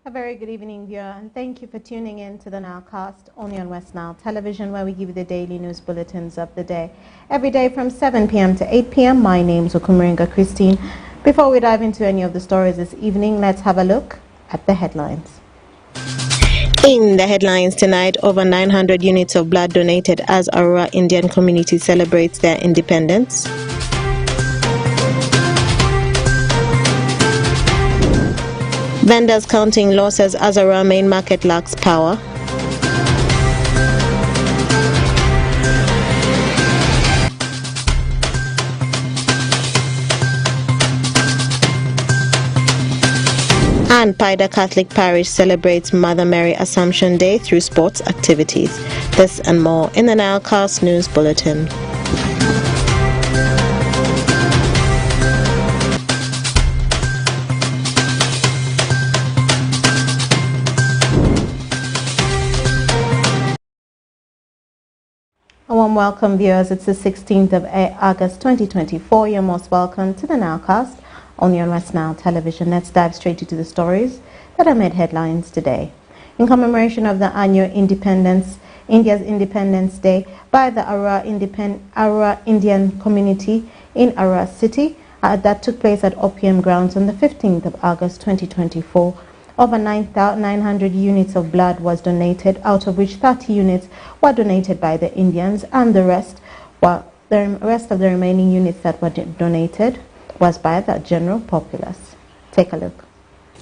A very good evening, viewer, and thank you for tuning in to the Nilecast, only on West Nile Television, where we give you the daily news bulletins of the day. Every day from 7 p.m. to 8 p.m. My name's Okumuringa Christine. Before we dive into any of the stories this evening, let's have a look at the headlines. In the headlines tonight, over 900 units of blood donated as Arua Indian community celebrates their independence. Vendors counting losses as Arua main market lacks power. And Pida Catholic Parish celebrates Mother Mary Assumption Day through sports activities. This and more in the Nilecast News Bulletin. A warm welcome, viewers. It's the 16th of August 2024. You're most welcome to the Nilecast, only on West Nile Television. Let's dive straight into the stories that have made headlines today. In commemoration of the annual India's Independence Day by the Arua Indian community in Arua City, that took place at OPM grounds on the 15th of August 2024. Over 900 units of blood was donated, out of which 30 units were donated by the Indians, and the rest of the remaining units that were donated was by the general populace. Take a look.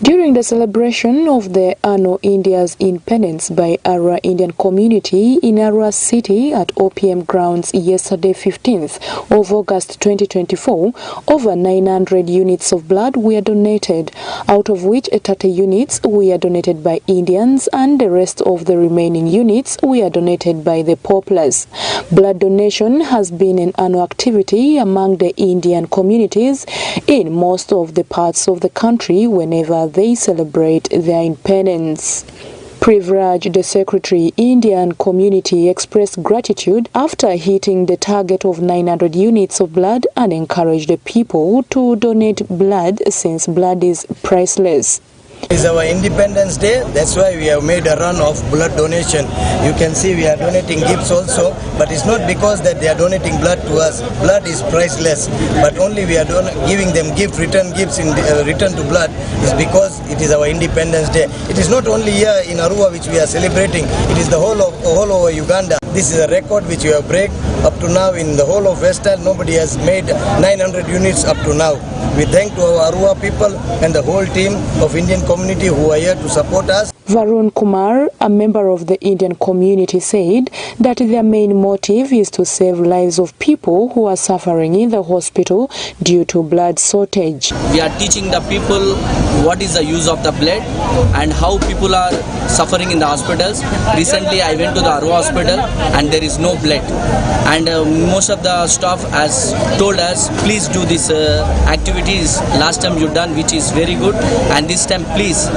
During the celebration of the annual India's independence by Arua Indian community in Arua City at OPM grounds yesterday 15th of August 2024, over 900 units of blood were donated, out of which 30 units were donated by Indians and the rest of the remaining units were donated by the populace. Blood donation has been an annual activity among the Indian communities in most of the parts of the country whenever they celebrate their independence. Privraj, the Secretary, Indian community, expressed gratitude after hitting the target of 900 units of blood and encouraged the people to donate blood since blood is priceless. It's our Independence Day, that's why we have made a run of blood donation. You can see we are donating gifts also, but it's not because that they are donating blood to us. Blood is priceless, but only we are giving them return gifts in return to blood is because it is our Independence Day. It is not only here in Arua which we are celebrating, it is the whole over Uganda. This is a record which we have break up to now in the whole of West Nile. Nobody has made 900 units up to now. We thank to our Arua people and the whole team of Indian community who are here to support us. Varun Kumar, a member of the Indian community, said that their main motive is to save lives of people who are suffering in the hospital due to blood shortage. We are teaching the people what is the use of the blood and how people are suffering in the hospitals. Recently I went to the Arua hospital and there is no blood, and most of the staff has told us, please do this activities last time you done, which is very good, and this time please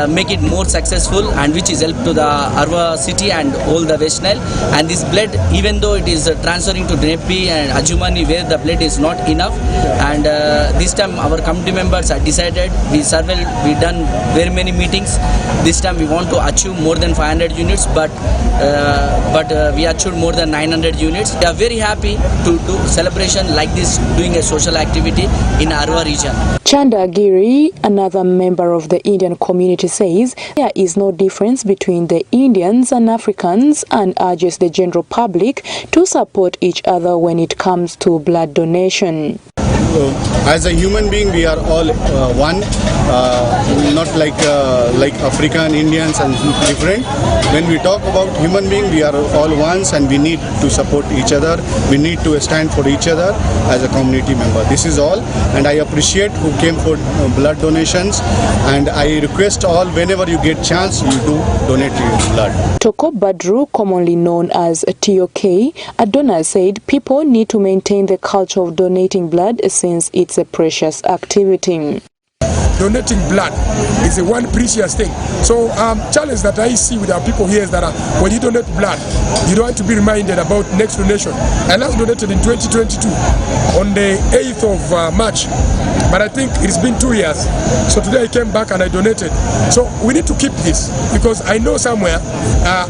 make it more successful, and which is help to the Arua city and all the West Nile. And this blood, even though it is transferring to Dnepi and Ajumani where the blood is not enough, and this time our committee members have decided, we done very many meetings. This time we want to achieve more than 500 units, but we achieved more than 900 units. We are very happy to do celebration like this, doing a social activity in Arua region. Chanda Giri, another member of the Indian community, says there is no difference between the Indians and Africans and urges the general public to support each other when it comes to blood donation. As a human being, we are all one, not like African Indians and different. When we talk about human being, we are all ones, and we need to support each other. We need to stand for each other as a community member. This is all, and I appreciate who came for blood donations, and I request all, whenever you get chance, you do donate your blood. Toko Badru, commonly known as TOK, a donor, said people need to maintain the culture of donating blood since it's a precious activity. Donating blood is a one precious thing. So challenge that I see with our people here is that when you donate blood, you don't have to be reminded about next donation. And last donated in 2022 on the 8th of March. but I think it's been 2 years. So today I came back and I donated. So we need to keep this, because I know somewhere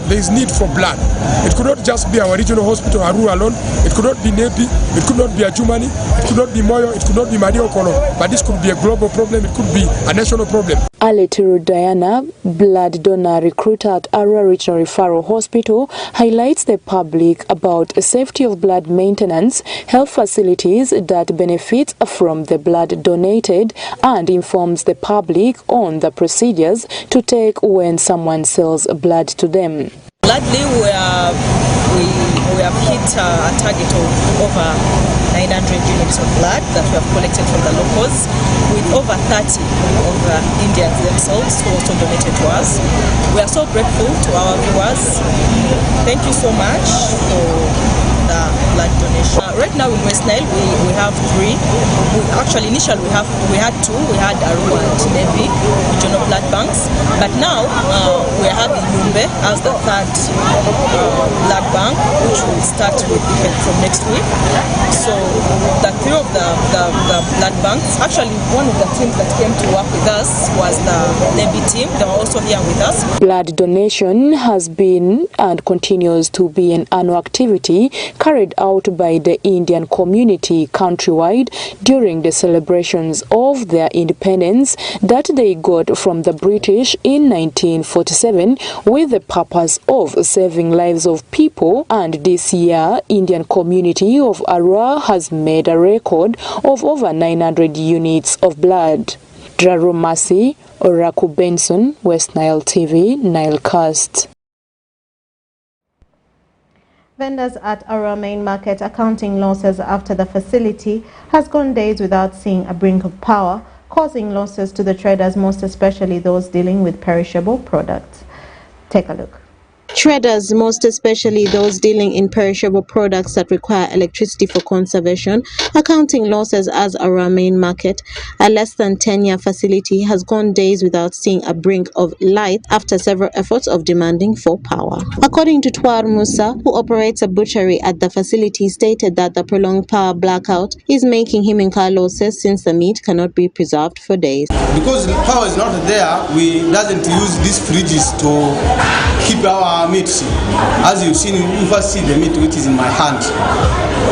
there is need for blood. It could not just be our regional hospital, Aru alone. It could not be Nepi. It could not be Ajumani. It could not be Moyo. It could not be Mario Kolo. But this could be a global problem. It could be a national problem. Aleturu Diana, blood donor recruiter at Arua Regional Referral Hospital, highlights the public about safety of blood maintenance, health facilities that benefit from the blood donated, and informs the public on the procedures to take when someone sells blood to them. Gladly, we have hit a target of over 900 units of blood that we have collected from the locals, with over 30 of the Indians themselves who also donated to us. We are so grateful to our viewers. Thank you so much for the blood donation. Right now in West Nile we have 3. Actually initially we had 2. We had Arua and Nepi regional blood banks, but now we are having Yumbe as the 3rd blood bank, which will start with from next week. So the 3 of the blood banks, actually one of the teams that came to work with us was the Nepi team. They were also here with us. Blood donation has been and continues to be an annual activity carried out by the Indian community countrywide during the celebrations of their independence that they got from the British in 1947, with the purpose of saving lives of people. And this year, Indian community of Arua has made a record of over 900 units of blood. Drarumasi Oraku Benson, West Nile TV, Nilecast. Vendors at Arua Main Market are counting losses after the facility has gone days without seeing a brink of power, causing losses to the traders, most especially those dealing with perishable products. Take a look. Traders, most especially those dealing in perishable products that require electricity for conservation, are counting losses as Arua Main Market, a less than 10-year facility, has gone days without seeing a brink of light after several efforts of demanding for power. According to Twar Musa, who operates a butchery at the facility, stated that the prolonged power blackout is making him incur losses since the meat cannot be preserved for days. Because the power is not there, we doesn't use these fridges to keep our meat. As you've seen, you first see the meat which is in my hand.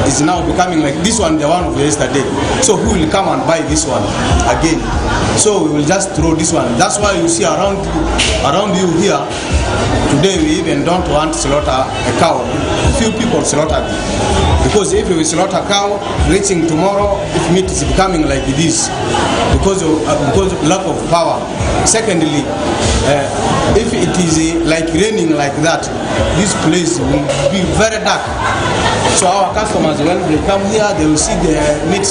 It's now becoming like this one, the one of yesterday. So who will come and buy this one again? So we will just throw this one. That's why you see around you here, today we even don't want to slaughter a cow. Few people slaughter it. Because if we slaughter a cow, reaching tomorrow, if meat is becoming like this, because of lack of power. Secondly, if it is like raining like that, this place will be very dark. So our customers, when they come here, they will see the meat.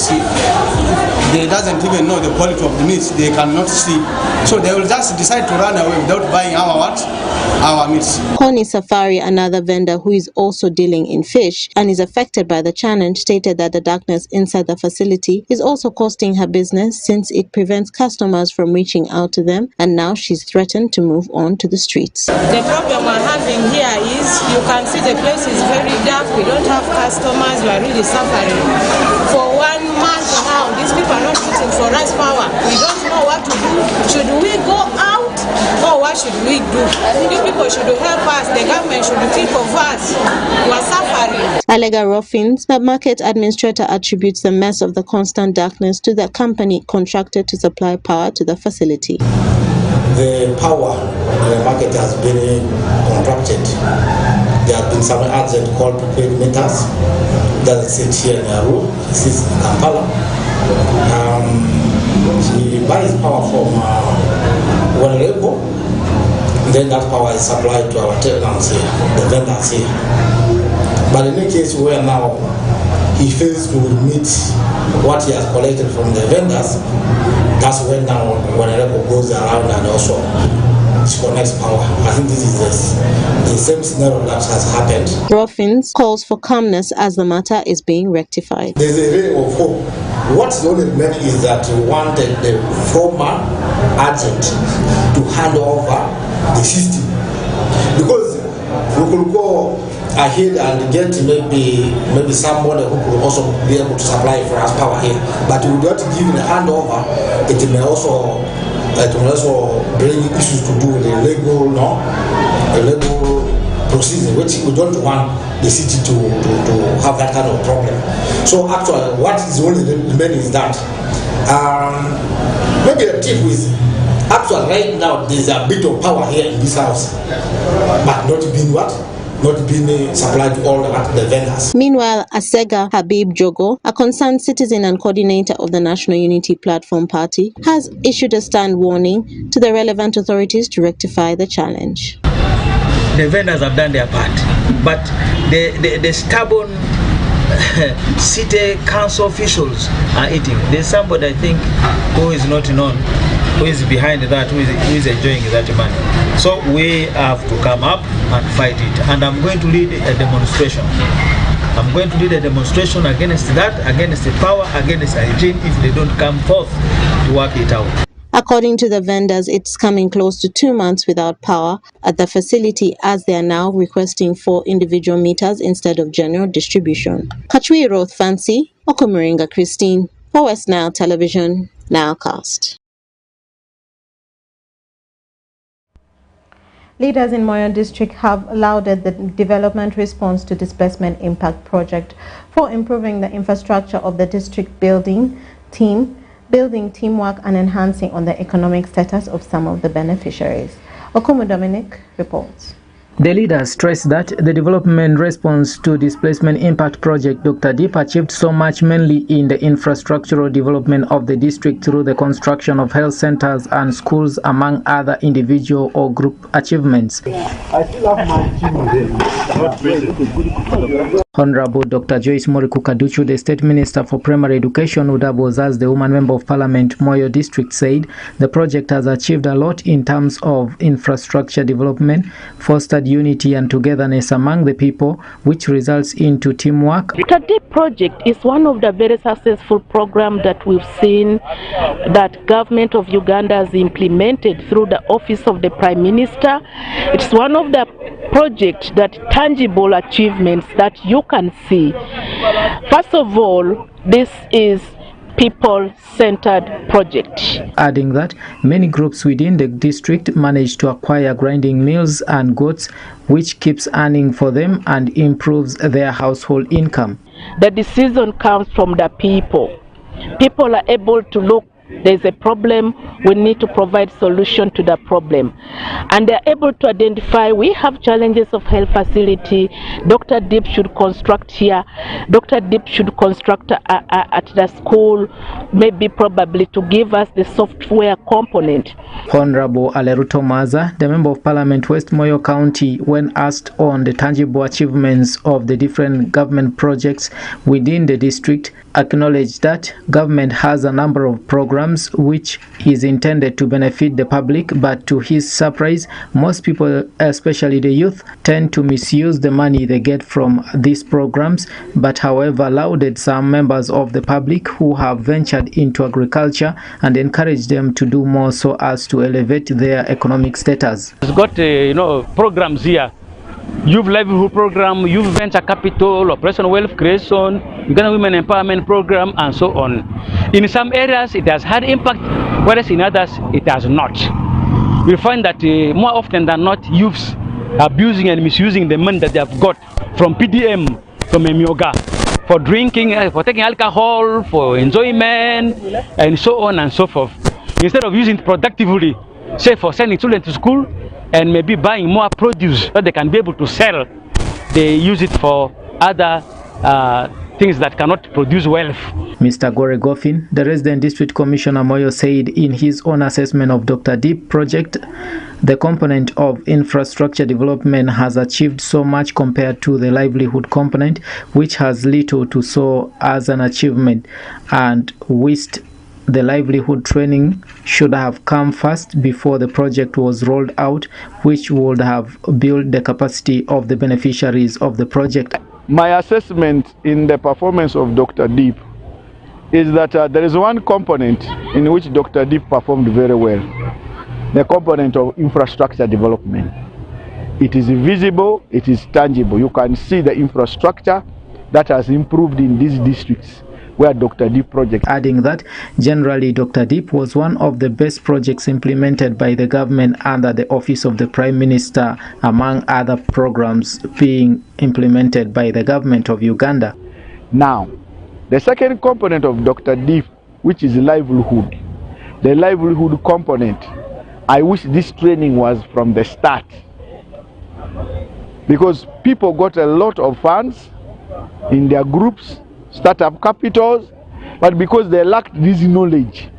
They doesn't even know the quality of the meat. They cannot see. So they will just decide to run away without buying our meat. Connie Safari, another vendor who is also dealing in fish and is affected by the challenge, stated that the darkness inside the facility is also costing her business since it prevents customers from reaching out to them, and now she's threatened to move on to the streets. The problem we're having here is you can see the place is very dark. We don't have customers. We are really suffering. For 1 month now, these people are not shooting for us power. We don't know what to do. Should we go out or what should we do? You people should help us. The government should think of us. We are suffering. Alega Ruffins, the market administrator, attributes the mess of the constant darkness to the company contracted to supply power to the facility. The power in the market has been contracted. There have been some urgent call prepaid meters that sit here in Aru, sits in Kampala. He buys power from one level, then that power is supplied to our tenants here, the vendors here. But in any case where now he fails to meet what he has collected from the vendors, that's when now when a level goes around and also connects power. I think this is the same scenario that has happened. Ruffins calls for calmness as the matter is being rectified. There's a ray of hope. What's only meant is that we wanted the former agent to hand over the system. Because we could go ahead and get maybe somebody who could also be able to supply for us power here. But we don't give the handover. It may also bring issues to do with the legal procedure, which we don't want the city to have that kind of problem. So actually, what is only remaining is that maybe the tip is actually right now there's a bit of power here in this house, but not being supplied to all the vendors. Meanwhile, Asega Habib Jogo, a concerned citizen and coordinator of the National Unity Platform Party, has issued a stern warning to the relevant authorities to rectify the challenge. The vendors have done their part, but the stubborn city council officials are eating. There's somebody, I think, who is not known, who is behind that, who is enjoying that money. So we have to come up and fight it. And I'm going to lead a demonstration. I'm going to lead a demonstration against that, against the power, against the regime if they don't come forth to work it out. According to the vendors, it's coming close to 2 months without power at the facility, as they are now requesting for individual meters instead of general distribution. Kachui Roth Fancy, Okomuringa Christine, for West Nile Television, Nilecast. Leaders in Moyo District have lauded the development response to Displacement Impact Project for improving the infrastructure of the district, building teamwork and enhancing on the economic status of some of the beneficiaries. Okumu Dominic reports. The leaders stressed that the development response to Displacement Impact Project Dr. Deep achieved so much mainly in the infrastructural development of the district through the construction of health centers and schools, among other individual or group achievements. I still have my team. Honorable Dr. Joyce Moriku Kaduchu, the State Minister for Primary Education, who doubles as the Woman Member of Parliament, Moyo District, said the project has achieved a lot in terms of infrastructure development, fostered unity and togetherness among the people, which results into teamwork. The Deep project is one of the very successful programs that we've seen that government of Uganda has implemented through the Office of the Prime Minister. It's one of the projects that tangible achievements that you can see. First of all, this is people-centered project. Adding that many groups within the district manage to acquire grinding mills and goats, which keeps earning for them and improves their household income. The decision comes from the people. People are able to look, there's a problem, we need to provide solution to the problem. And they're able to identify, we have challenges of health facility, Dr. Deep should construct here, Dr. Deep should construct at the school, maybe probably to give us the software component. Honorable Aleruto Maza, the Member of Parliament West Moyo County, when asked on the tangible achievements of the different government projects within the district, acknowledged that government has a number of programs which is intended to benefit the public, but to his surprise, most people, especially the youth, tend to misuse the money they get from these programs, but however lauded some members of the public who have ventured into agriculture and encouraged them to do more so as to elevate their economic status. It's got programs here. Youth livelihood program, youth venture capital, operational wealth creation, Uganda women empowerment program, and so on. In some areas it has had impact, whereas in others it has not. We find that more often than not, youths are abusing and misusing the money that they have got from PDM, from Emioga, for drinking, for taking alcohol, for enjoyment, and so on and so forth. Instead of using it productively, say for sending children to school, and maybe buying more produce that they can be able to sell, they use it for other things that cannot produce wealth. Mr. Gore Goffin, the resident district commissioner Moyo, said in his own assessment of Dr. Deep project, the component of infrastructure development has achieved so much compared to the livelihood component, which has little to show as an achievement, and wished the livelihood training should have come first before the project was rolled out, which would have built the capacity of the beneficiaries of the project. My assessment in the performance of Dr. Deep is that there is one component in which Dr. Deep performed very well, the component of infrastructure development. it is visible, it is tangible. You can see the infrastructure that has improved in these districts where Dr. Deep project. Adding that, generally Dr. Deep was one of the best projects implemented by the government under the Office of the Prime Minister, among other programs being implemented by the government of Uganda. Now, the second component of Dr. Deep, which is livelihood, the livelihood component, I wish this training was from the start, because people got a lot of funds in their groups, startup capitals, but because they lacked this knowledge,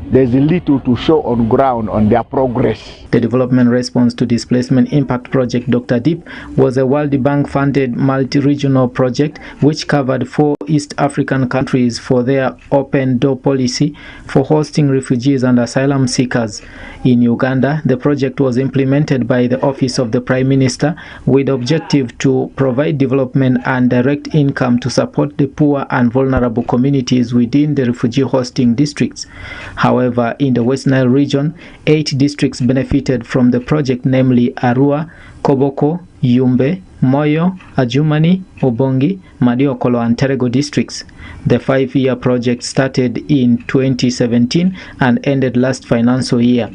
there's a little to show on ground on their progress. The development response to displacement impact project Dr. Deep was a World Bank funded multi-regional project which covered 4 East African countries for their open door policy for hosting refugees and asylum seekers. In Uganda, the project was implemented by the Office of the Prime Minister with the objective to provide development and direct income to support the poor and vulnerable communities within the refugee hosting districts. However, in the West Nile region, 8 districts benefited from the project, namely Arua, Koboko, Yumbe, Moyo, Adjumani, Obongi, Madiokolo and Terego districts. The 5-year project started in 2017 and ended last financial year.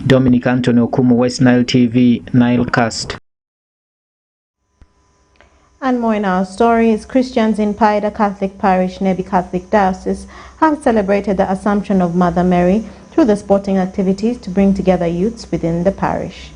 Dominic Anthony Okumu, West Nile TV, Nilecast. And more in our stories, Christians in Paida Catholic Parish, Nebi Catholic Diocese, have celebrated the Assumption of Mother Mary through the sporting activities to bring together youths within the parish.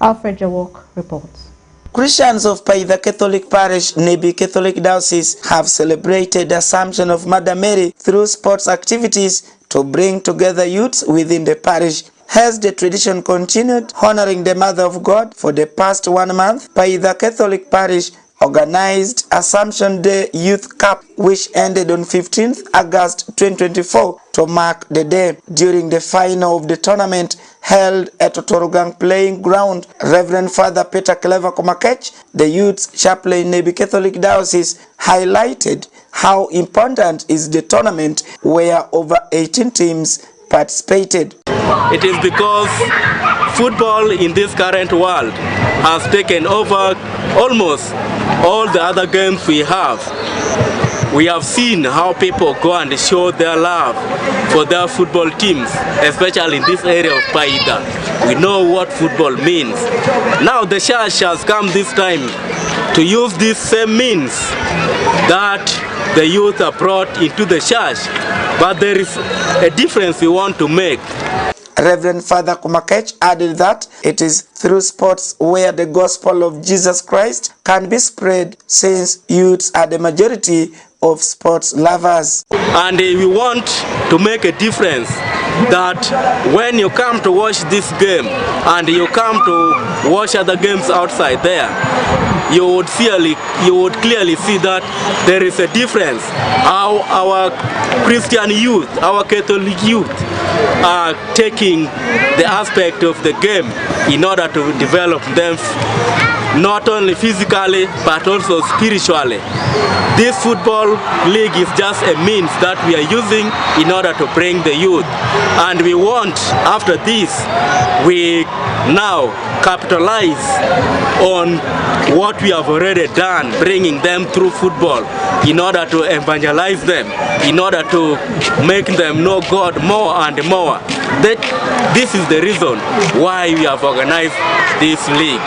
Alfred Jawok reports. Christians of Paida Catholic Parish, Nebi Catholic Diocese have celebrated the Assumption of Mother Mary through sports activities to bring together youths within the parish. As the tradition continued, honoring the Mother of God for the past 1 month, Paida Catholic Parish organized Assumption Day Youth Cup, which ended on 15th August 2024 to mark the day. During the final of the tournament held at Otorugang Playing Ground, Reverend Father Peter Clever Komakech, the youth chaplain in Nebi Catholic Diocese, highlighted how important is the tournament where over 18 teams participated. It is because football in this current world has taken over almost all the other games we have. We have seen how people go and show their love for their football teams, especially in this area of Paida. We know what football means. Now the church has come this time to use this same means that the youth are brought into the church, but there is a difference we want to make. Reverend Father Kumakech added that it is through sports where the gospel of Jesus Christ can be spread, since youths are the majority of sports lovers. And we want to make a difference that when you come to watch this game and you come to watch other games outside there, you would clearly see that there is a difference how our Christian youth, our Catholic youth are taking the aspect of the game in order to develop them not only physically but also spiritually. This football league is just a means that we are using in order to bring the youth, and we want, after this, we now capitalize on what we have already done, bringing them through football in order to evangelize them, in order to make them know God more and more. This is the reason why we have organized this league.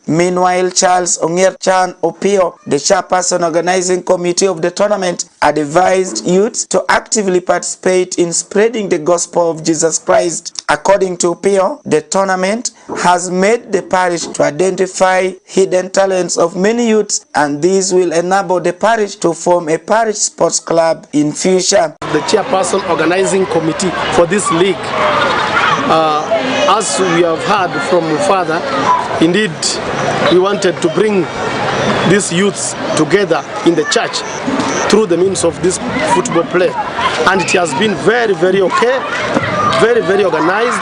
Meanwhile, Charles Ongierchan Opio, the chairperson organizing committee of the tournament, advised youths to actively participate in spreading the gospel of Jesus Christ. According to Opio, the tournament has made the parish to identify hidden talents of many youths, and this will enable the parish to form a parish sports club in future. The chairperson organizing committee for this league, as we have heard from Father, indeed we wanted to bring these youths together in the church through the means of this football play, and it has been very, very okay, very, very organized.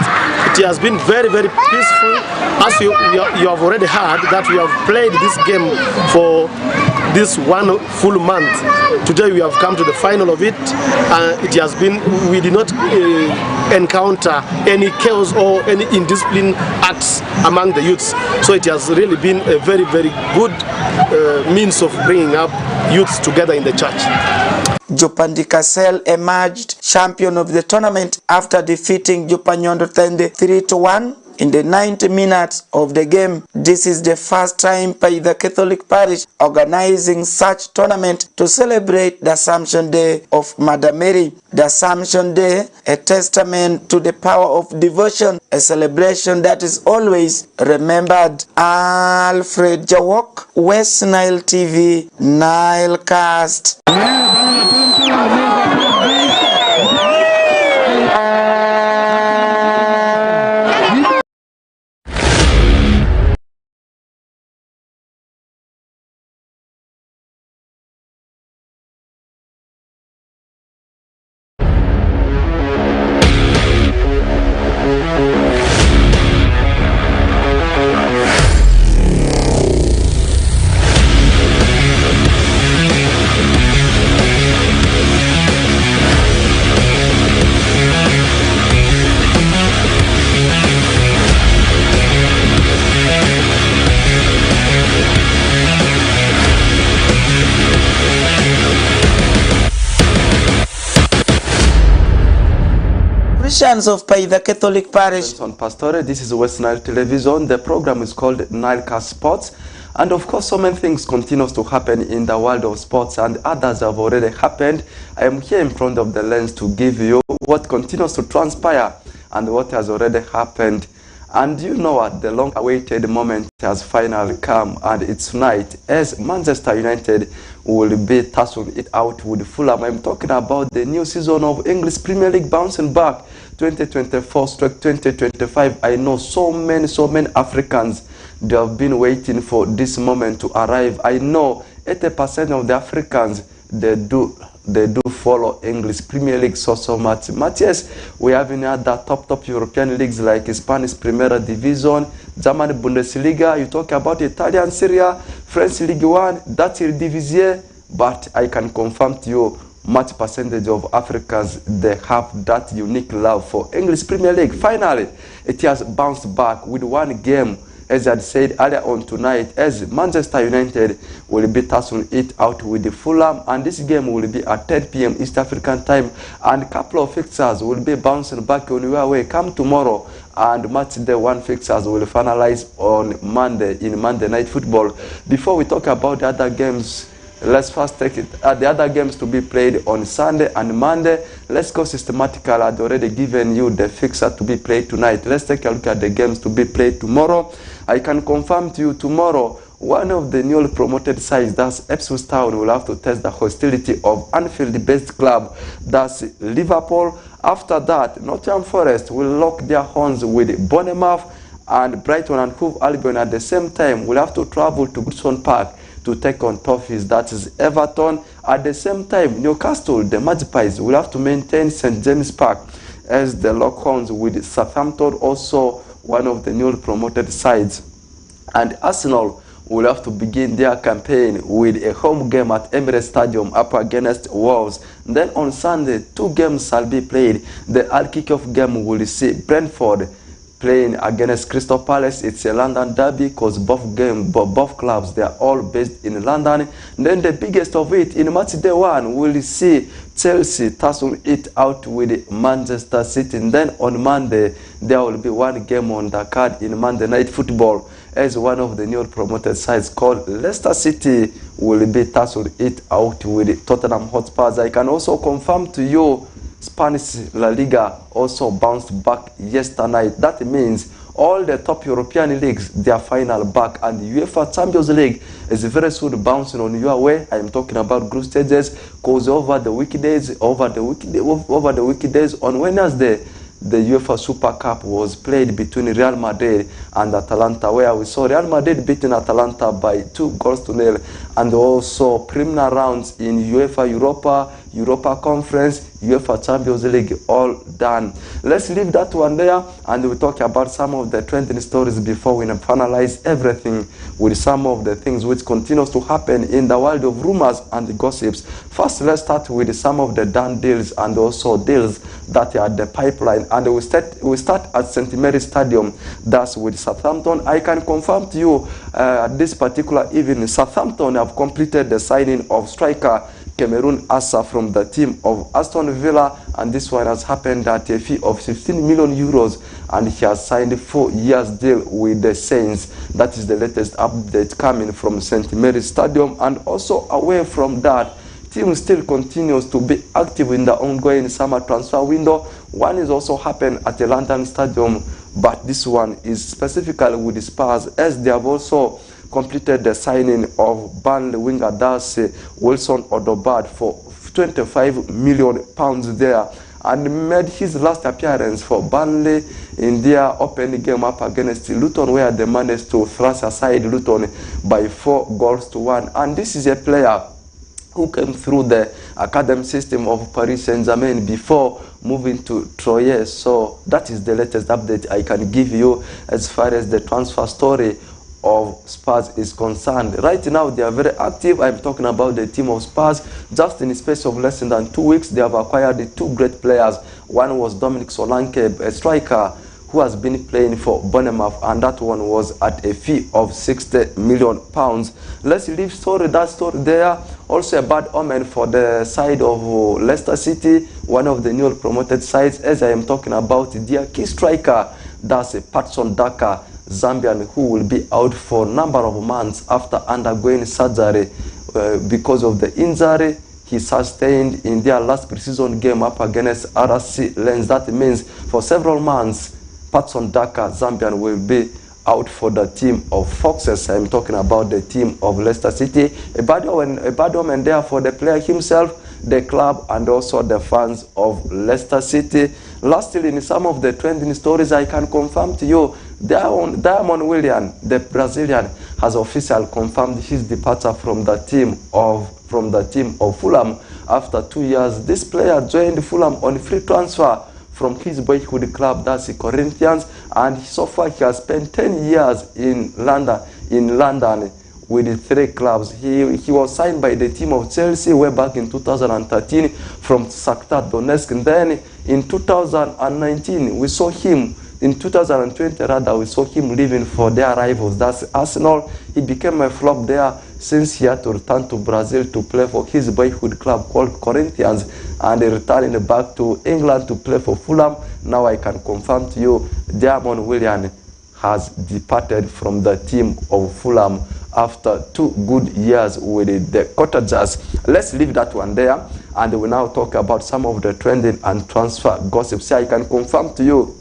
It has been very, very peaceful. As you have already heard that we have played this game for this one full month. Today we have come to the final of it. It has been, we did not encounter any chaos or any indiscipline acts among the youths. So it has really been a very, very good means of bringing up youths together in the church. Jupandi Kasel emerged champion of the tournament after defeating Jupanyondo Tende 3-1 in the 90 minutes of the game. This is the first time by the Catholic Parish organizing such tournament to celebrate the Assumption Day of Mother Mary. The Assumption Day, a testament to the power of devotion, a celebration that is always remembered. Alfred Jawok, West Nile TV, Nilecast. Of the Catholic Parish. On Pastore, this is West Nile Television. The program is called Nilecast Sports. And of course, so many things continue to happen in the world of sports, and others have already happened. I am here in front of the lens to give you what continues to transpire and what has already happened. And you know what? The long-awaited moment has finally come, and it's tonight as Manchester United will be tussling it out with Fulham. I'm talking about the new season of English Premier League bouncing back 2024/2025. I know so many Africans, they have been waiting for this moment to arrive. I know 80% of the Africans, they do follow English Premier League so much. Yes, we have in other top European leagues like Spanish Primera Division, German Bundesliga, you talk about Italian Serie A, French Ligue 1, Dutch Eredivisie, but I can confirm to you much percentage of Africans, they have that unique love for English Premier League. Finally, it has bounced back with one game, as I said earlier on tonight, as Manchester United will be tussling it out with the Fulham, and this game will be at 10 p.m. East African time, and a couple of fixtures will be bouncing back on your way. Come tomorrow, and match day one fixtures will finalize on Monday in Monday Night Football. Before we talk about the other games, let's first take it the other games to be played on Sunday and Monday. Let's go systematically. I'd already given you the fixture to be played tonight. Let's take a look at the games to be played tomorrow. I can confirm to you tomorrow, one of the newly promoted sides, that's Ipswich Town, will have to test the hostility of Anfield-based club, that's Liverpool. After that, Nottingham Forest will lock their horns with Bournemouth, and Brighton and Hove Albion at the same time will have to travel to Goodson Park to take on Toffees, that is Everton. At the same time, Newcastle, the Magpies, will have to maintain St James Park as the Lockhorns with Southampton, also one of the newly promoted sides. And Arsenal will have to begin their campaign with a home game at Emirates Stadium up against Wolves. Then on Sunday, 2 games shall be played. The kick-off game will see Brentford playing against Crystal Palace. It's a London derby because both clubs, they are all based in London. And then the biggest of it, in match day 1, we'll see Chelsea tussle it out with Manchester City. And then on Monday, there will be one game on the card in Monday Night Football, as one of the newly promoted sides called Leicester City will be tussling it out with Tottenham Hotspurs. I can also confirm to you, Spanish La Liga also bounced back yesterday night. That means all the top European leagues, they are final back, and the UEFA Champions League is very soon bouncing on your way. I am talking about group stages, because over the weekdays on Wednesday, the UEFA Super Cup was played between Real Madrid and Atalanta, where we saw Real Madrid beating Atalanta by 2-0, and also preliminary rounds in UEFA Europa Europa Conference, UEFA Champions League, all done. Let's leave that one there, and we'll talk about some of the trending stories before we finalize everything with some of the things which continues to happen in the world of rumors and gossips. First, let's start with some of the done deals and also deals that are at the pipeline, and we start at St. Mary's Stadium, that's with Southampton. I can confirm to you at this particular evening, Southampton have completed the signing of striker Cameroon Assa from the team of Aston Villa, and this one has happened at a fee of 15 million euros, and he has signed a 4 years deal with the Saints. That is the latest update coming from St. Mary's Stadium. And also away from that, team still continues to be active in the ongoing summer transfer window. One is also happened at the London Stadium, but this one is specifically with the Spurs, as they have also completed the signing of Burnley winger Darcy Wilson Odobad for £25 million there, and made his last appearance for Burnley in their opening game up against Luton, where they managed to thrust aside Luton by 4-1. And this is a player who came through the academy system of Paris Saint-Germain before moving to Troyes. So that is the latest update I can give you as far as the transfer story of Spurs is concerned. Right now they are very active. I'm talking about the team of Spurs. Just in the space of less than 2 weeks, they have acquired 2 great players. One was Dominic Solanke, a striker who has been playing for Bournemouth, and that one was at a fee of £60 million. Let's leave that story there. Also a bad omen for the side of Leicester City, one of the newly promoted sides, as I am talking about their key striker, that's Patson Daka, Zambian, who will be out for a number of months after undergoing surgery because of the injury he sustained in their last preseason game up against RC Lens. That means for several months, Patson Daka, Zambian, will be out for the team of Foxes. I'm talking about the team of Leicester City. A bad omen there for the player himself, the club, and also the fans of Leicester City. Lastly, in some of the trending stories, I can confirm to you, Diamond William, the Brazilian, has officially confirmed his departure from the team of Fulham after 2 years. This player joined Fulham on free transfer from his boyhood club, that's the Corinthians, and so far he has spent 10 years in London with 3 clubs. He was signed by the team of Chelsea way back in 2013 from Shakhtar Donetsk, and then in 2019 we saw him, in 2020 rather, we saw him leaving for their rivals, that's Arsenal. He became a flop there since he had to return to Brazil to play for his boyhood club called Corinthians, and returning back to England to play for Fulham. Now I can confirm to you, Diamond William has departed from the team of Fulham after 2 good years with the Cottagers. Let's leave that one there, and we now talk about some of the trending and transfer gossips. I can confirm to you,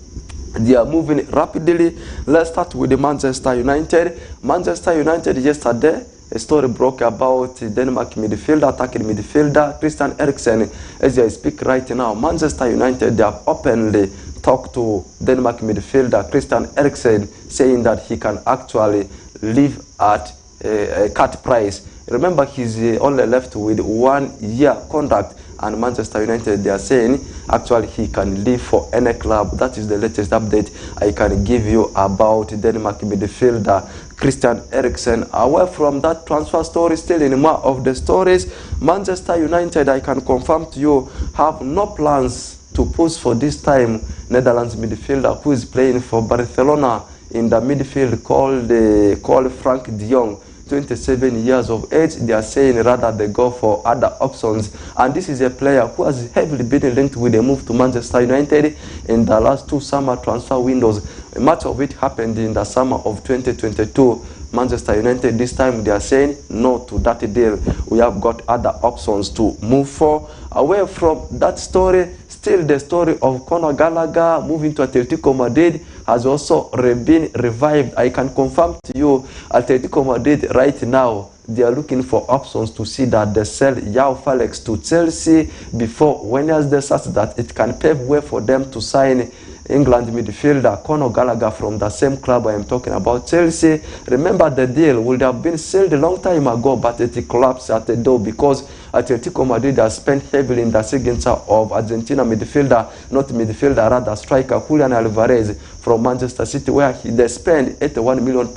they are moving rapidly. Let's start with the Manchester United. Manchester United yesterday, a story broke about Denmark attacking midfielder Christian Eriksen. As I speak right now, Manchester United, they have openly talked to Denmark midfielder Christian Eriksen, saying that he can actually live at a cut price. Remember, he's only left with 1 year contract, and Manchester United, they are saying actually he can leave for any club. That is the latest update I can give you about Denmark midfielder Christian Eriksen. Away from that transfer story, still in more of the stories, Manchester United, I can confirm to you, have no plans to push for this time Netherlands midfielder who is playing for Barcelona in the midfield called Frank de Jong. 27 years of age. They are saying rather they go for other options, and this is a player who has heavily been linked with a move to Manchester United in the last 2 summer transfer windows. Much of it happened in the summer of 2022. Manchester United, this time they are saying no to that deal. We have got other options to move for. Away from that story, still the story of Conor Gallagher moving to Atletico Madrid has also been revived. I can confirm to you, Atletico Madrid right now, they are looking for options to see that they sell João Felix to Chelsea before Wednesday, such that it can pave way for them to sign England midfielder Conor Gallagher from the same club I am talking about, Chelsea. Remember, the deal would have been sold a long time ago, but it collapsed at the door because Atletico Madrid has spent heavily in the signature of Argentina rather striker Julian Alvarez from Manchester City, where they spent £81 million.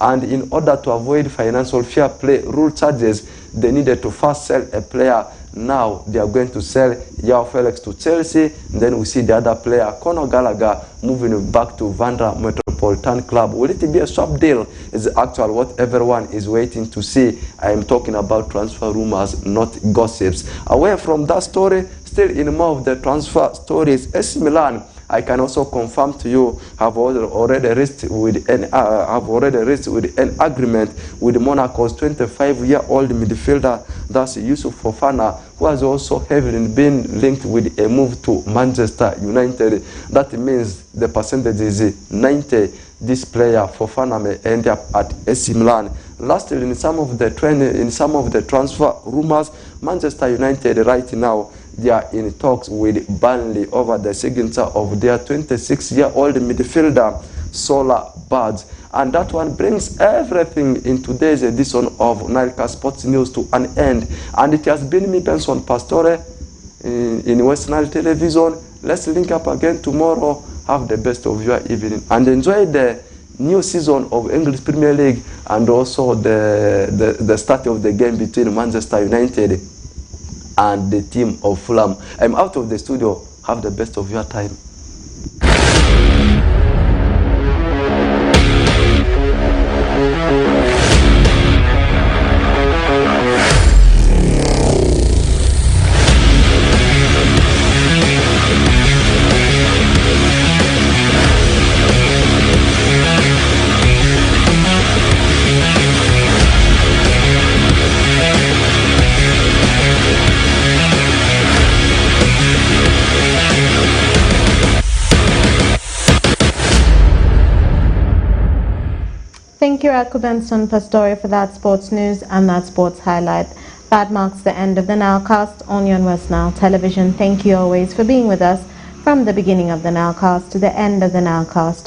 And in order to avoid financial fair play rule charges, they needed to first sell a player. Now they are going to sell Joao Felix to Chelsea. And then we see the other player, Conor Gallagher, moving back to Vandra Metropolitan Club. Will it be a swap deal? Is actually what everyone is waiting to see. I am talking about transfer rumors, not gossips. Away from that story, still in more of the transfer stories, AC Milan, I can also confirm to you, have already reached with an agreement with Monaco's 25-year-old midfielder, that's Yusuf Fofana, who has also heavily been linked with a move to Manchester United. That means the percentage is 90. This player Fofana may end up at AC Milan. Lastly, in some of the transfer rumors, Manchester United right now, they are in talks with Burnley over the signature of their 26-year-old midfielder, Sola Bards. And that one brings everything in today's edition of Nilecast Sports News to an end. And it has been me, Benson Pastore, in West Nile Television. Let's link up again tomorrow. Have the best of your evening and enjoy the new season of English Premier League and also the start of the game between Manchester United and the team of Fulham. I'm out of the studio. Have the best of your time. Thank you, Benson Pastore, for that sports news and that sports highlight. That marks the end of the Nilecast on your West Nile Television. Thank you always for being with us from the beginning of the Nilecast to the end of the Nilecast.